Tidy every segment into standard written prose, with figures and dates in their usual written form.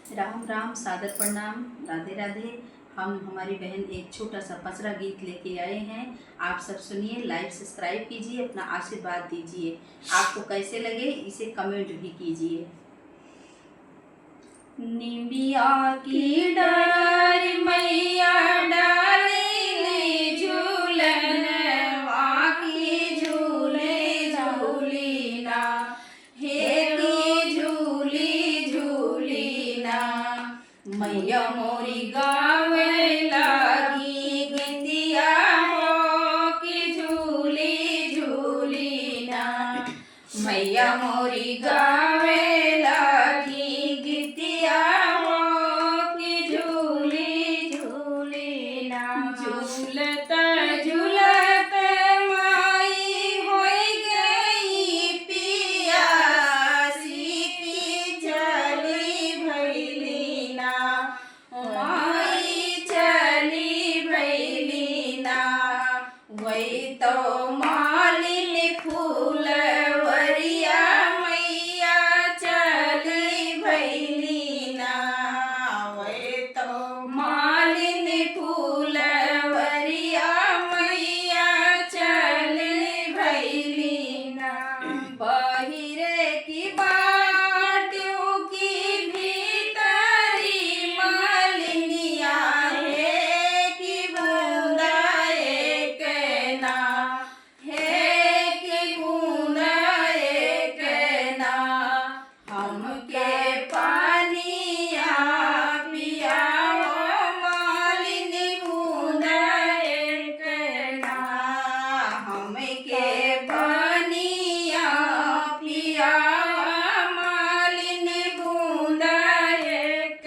राम राम, सादर प्रणाम, राधे राधे। हम हमारी बहन एक छोटा सा पचरा गीत लेके आए हैं। आप सब सुनिए, लाइक सब्सक्राइब कीजिए, अपना आशीर्वाद दीजिए। आपको कैसे लगे इसे कमेंट भी कीजिए। निमिया की डारी मैया डाली झूलन, वाकी झूले झूली ना, हे की झूली झूली ना। मैया मोरी गावे लागी गीतिया हो की झूली झूली ना। मैया मोरी गावे लागी गीतिया हो की झूली झूली ना। झूलत झूलत माई होई गई पियासी की चली भैली ना। माई चली भैली ना, वही तो मालिनी फूलवरिया मैया चली भैली ना। वही तो मालिनी फूलवरिया मैया चली भैली ना। बहिरे की बाटियों की भीतरी मालिनिया है कि बूंदा एक ना, है कि बूंदा एक ना। हमके पानिया पियाओ मालिनी बूंदा एक ना। हमके पानिया पियाओ मालिनी बूंदा एक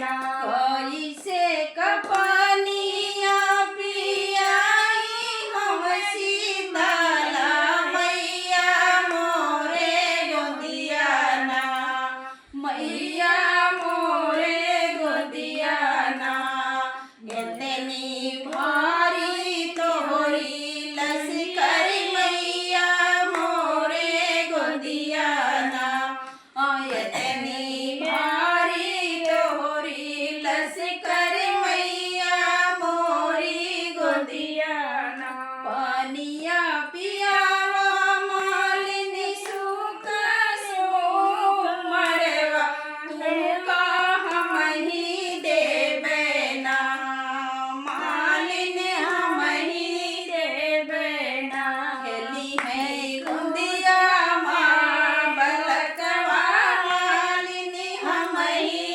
ना। कैसे कपानिया पियाई हम सीताला मैया मोरे गोदिया ना। मैया मोरे गोदिया ना। इतनी भारी तोहरी लश्करी मैया मोरे गोदिया ना। इतनी भारी तोहरी लश्करी मैया मोरी गोदिया ना। पानिया पियावा मालिनी सूख सूख मरवा तुमका हम ही देबे ना। मालिनी हम ही देबे ना। हेली है गोदिया माँ बलकवा मालिनी हम ही